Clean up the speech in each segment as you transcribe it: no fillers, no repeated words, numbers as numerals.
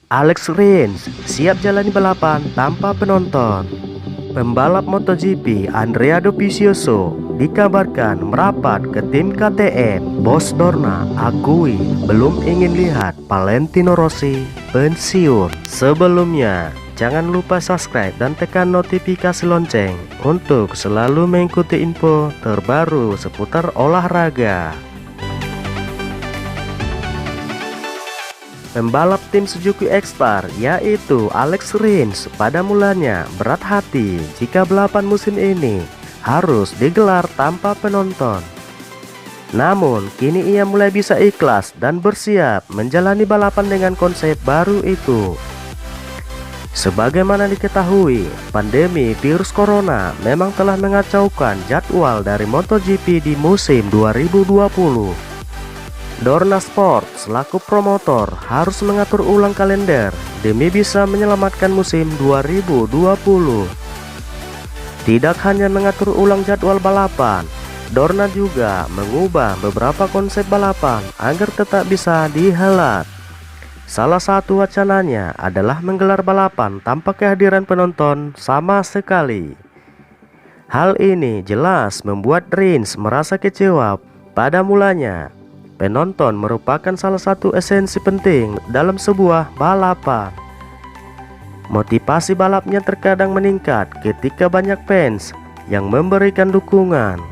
Alex Rins siap jalani balapan tanpa penonton. Pembalap MotoGP Andrea Dovizioso dikabarkan merapat ke tim KTM. Bos Dorna akui belum ingin lihat Valentino Rossi pensiun. Sebelumnya, jangan lupa subscribe dan tekan notifikasi lonceng untuk selalu mengikuti info terbaru seputar olahraga. Pembalap tim Suzuki X-Star yaitu Alex Rins pada mulanya berat hati jika balapan musim ini harus digelar tanpa penonton. Namun kini ia mulai bisa ikhlas dan bersiap menjalani balapan dengan konsep baru itu. Sebagaimana diketahui, pandemi virus corona memang telah mengacaukan jadwal dari MotoGP di musim 2020. Dorna Sport selaku promotor harus mengatur ulang kalender demi bisa menyelamatkan musim 2020. Tidak hanya mengatur ulang jadwal balapan, Dorna juga mengubah beberapa konsep balapan agar tetap bisa dihelat. Salah satu wacananya adalah menggelar balapan tanpa kehadiran penonton sama sekali. Hal ini jelas membuat Rins merasa kecewa. Pada mulanya, penonton merupakan salah satu esensi penting dalam sebuah balapan. Motivasi balapnya terkadang meningkat ketika banyak fans yang memberikan dukungan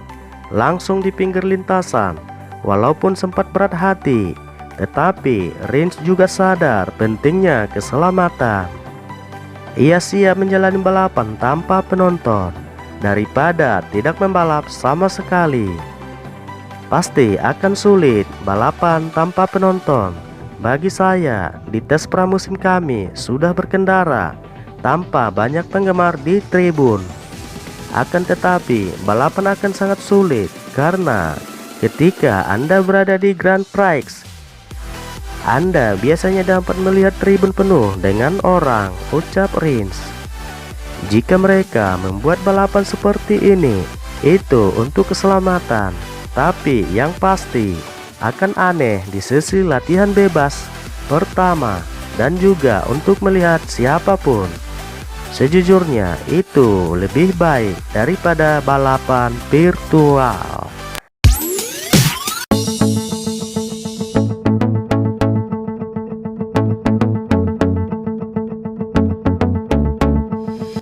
langsung di pinggir lintasan. Walaupun sempat berat hati, tetapi Rins juga sadar pentingnya keselamatan. Ia siap menjalani balapan tanpa penonton daripada tidak membalap sama sekali. Pasti akan sulit balapan tanpa penonton. Bagi saya, di tes pramusim kami sudah berkendara tanpa banyak penggemar di tribun. Akan tetapi, balapan akan sangat sulit karena ketika Anda berada di Grand Prix, Anda biasanya dapat melihat tribun penuh dengan orang, ucap Rins. Jika mereka membuat balapan seperti ini, itu untuk keselamatan. Tapi yang pasti akan aneh di sesi latihan bebas pertama dan juga untuk melihat siapapun. Sejujurnya itu lebih baik daripada balapan virtual.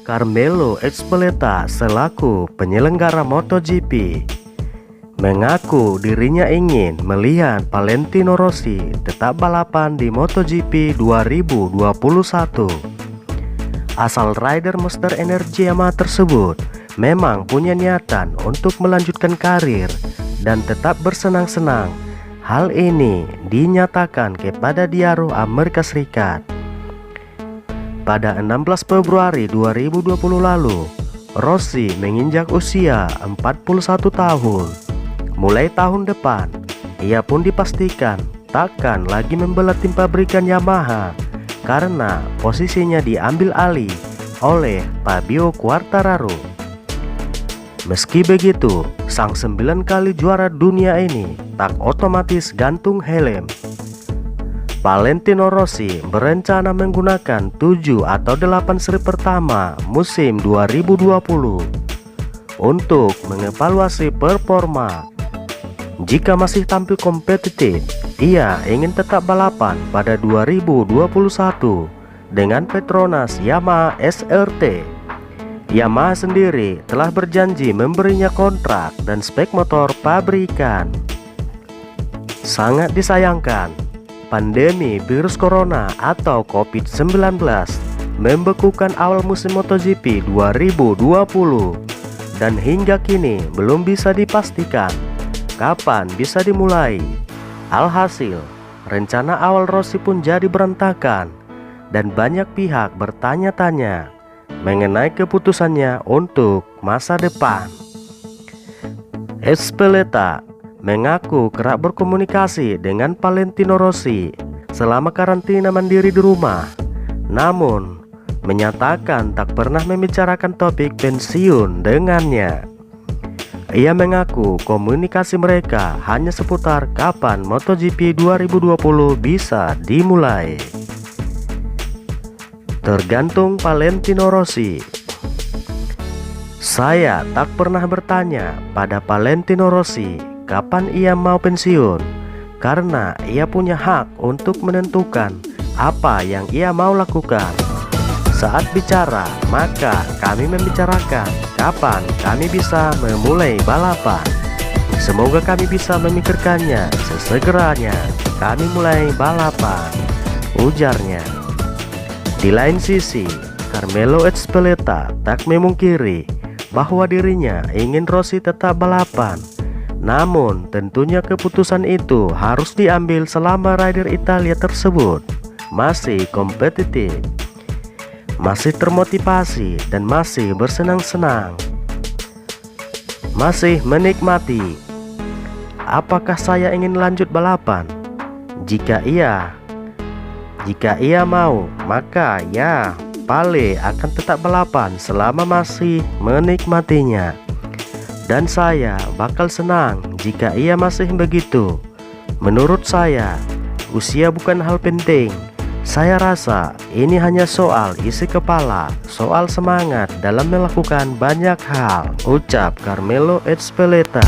Carmelo Ezpeleta selaku penyelenggara MotoGP mengaku dirinya ingin melihat Valentino Rossi tetap balapan di MotoGP 2021. Asal rider Monster Energy Yamaha tersebut memang punya niatan untuk melanjutkan karir dan tetap bersenang-senang. Hal ini dinyatakan kepada Diario Amerika Serikat. Pada 16 Februari 2020 lalu, Rossi menginjak usia 41 tahun. Mulai tahun depan, ia pun dipastikan takkan lagi membela tim pabrikan Yamaha karena posisinya diambil alih oleh Fabio Quartararo. Meski begitu, sang 9 kali juara dunia ini tak otomatis gantung helm. Valentino Rossi berencana menggunakan 7 atau 8 seri pertama musim 2020 untuk mengevaluasi performa. Jika masih tampil kompetitif, ia ingin tetap balapan pada 2021 dengan Petronas Yamaha SRT. Yamaha sendiri telah berjanji memberinya kontrak dan spek motor pabrikan. Sangat disayangkan, pandemi virus corona atau COVID-19 membekukan awal musim MotoGP 2020 dan hingga kini belum bisa dipastikan kapan bisa dimulai. Alhasil, rencana awal Rossi pun jadi berantakan dan banyak pihak bertanya-tanya mengenai keputusannya untuk masa depan. Ezpeleta mengaku kerap berkomunikasi dengan Valentino Rossi selama karantina mandiri di rumah, namun menyatakan tak pernah membicarakan topik pensiun dengannya. Ia mengaku komunikasi mereka hanya seputar kapan MotoGP 2020 bisa dimulai. Tergantung Valentino Rossi. Saya tak pernah bertanya pada Valentino Rossi kapan ia mau pensiun, karena ia punya hak untuk menentukan apa yang ia mau lakukan. Saat bicara, maka kami membicarakan kapan kami bisa memulai balapan. Semoga kami bisa memikirkannya sesegeranya kami mulai balapan, ujarnya. Di lain sisi, Carmelo Ezpeleta tak memungkiri bahwa dirinya ingin Rossi tetap balapan. Namun tentunya keputusan itu harus diambil selama rider Italia tersebut masih kompetitif, masih termotivasi, dan masih bersenang-senang, masih menikmati. Apakah saya ingin lanjut balapan? Jika ia mau, maka ya, Vale akan tetap balapan selama masih menikmatinya. Dan saya bakal senang jika ia masih begitu. Menurut saya, usia bukan hal penting. Saya rasa ini hanya soal isi kepala, soal semangat dalam melakukan banyak hal, ucap Carmelo Ezpeleta.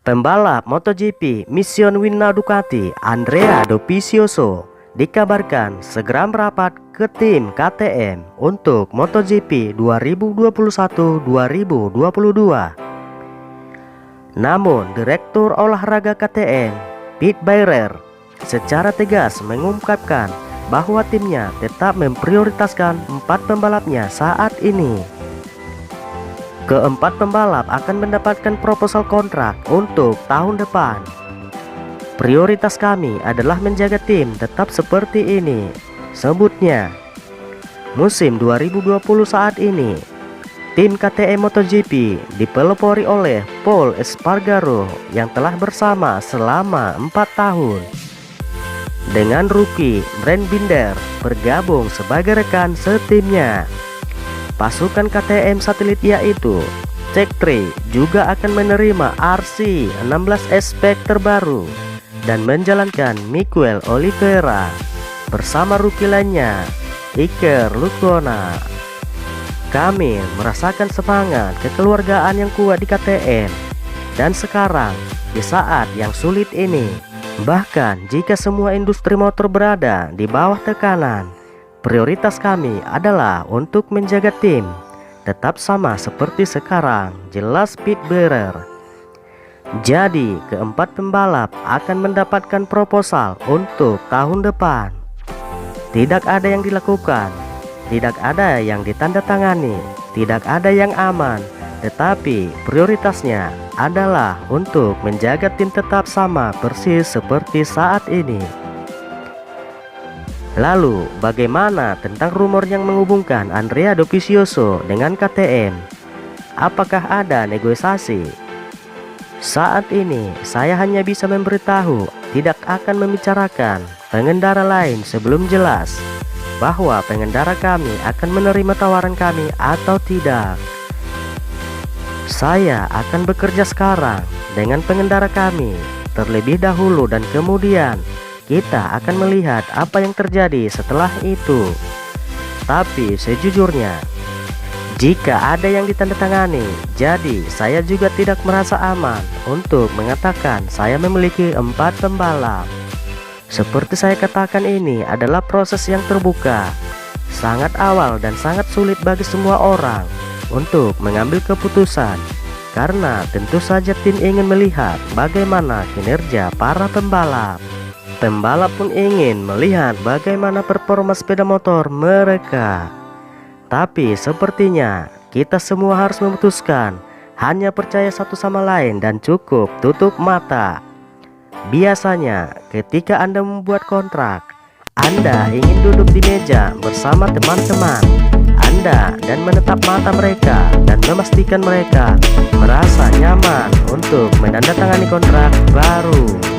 Pembalap MotoGP Mission Winna Ducati Andrea Dovizioso dikabarkan segera merapat ke tim KTM untuk MotoGP 2021-2022. Namun Direktur Olahraga KTM, Pit Beirer, secara tegas mengungkapkan bahwa timnya tetap memprioritaskan 4 pembalapnya saat ini. Keempat pembalap akan mendapatkan proposal kontrak untuk tahun depan. Prioritas kami adalah menjaga tim tetap seperti ini, sebutnya. Musim 2020 saat ini, tim KTM MotoGP dipelopori oleh Pol Espargaro yang telah bersama selama 4 tahun. Dengan rookie Brent Binder bergabung sebagai rekan setimnya. Pasukan KTM satelit yaitu Check3 juga akan menerima RC16 Aspect terbaru dan menjalankan Miguel Oliveira bersama rookie lainnya Iker Lecuona. Kami merasakan semangat kekeluargaan yang kuat di KTM, dan sekarang di saat yang sulit ini, bahkan jika semua industri motor berada di bawah tekanan, prioritas kami adalah untuk menjaga tim tetap sama seperti sekarang, jelas Pit Beirer. Jadi keempat pembalap akan mendapatkan proposal untuk tahun depan. Tidak ada yang dilakukan, tidak ada yang ditandatangani, tidak ada yang aman, tetapi prioritasnya adalah untuk menjaga tim tetap sama persis seperti saat ini. Lalu, bagaimana tentang rumor yang menghubungkan Andrea Dovizioso dengan KTM? Apakah ada negosiasi? Saat ini, saya hanya bisa memberitahu tidak akan membicarakan pengendara lain sebelum jelas bahwa pengendara kami akan menerima tawaran kami atau tidak. Saya akan bekerja sekarang dengan pengendara kami terlebih dahulu, dan kemudian kita akan melihat apa yang terjadi setelah itu. Tapi sejujurnya, jika ada yang ditandatangani, jadi saya juga tidak merasa aman untuk mengatakan saya memiliki 4 pembalap. Seperti saya katakan, ini adalah proses yang terbuka, sangat awal dan sangat sulit bagi semua orang untuk mengambil keputusan, karena tentu saja tim ingin melihat bagaimana kinerja para pembalap. Pembalap pun ingin melihat bagaimana performa sepeda motor mereka. Tapi sepertinya kita semua harus memutuskan hanya percaya satu sama lain dan cukup tutup mata. Biasanya ketika Anda membuat kontrak, Anda ingin duduk di meja bersama teman-teman Anda dan menatap mata mereka dan memastikan mereka merasa nyaman untuk menandatangani kontrak baru.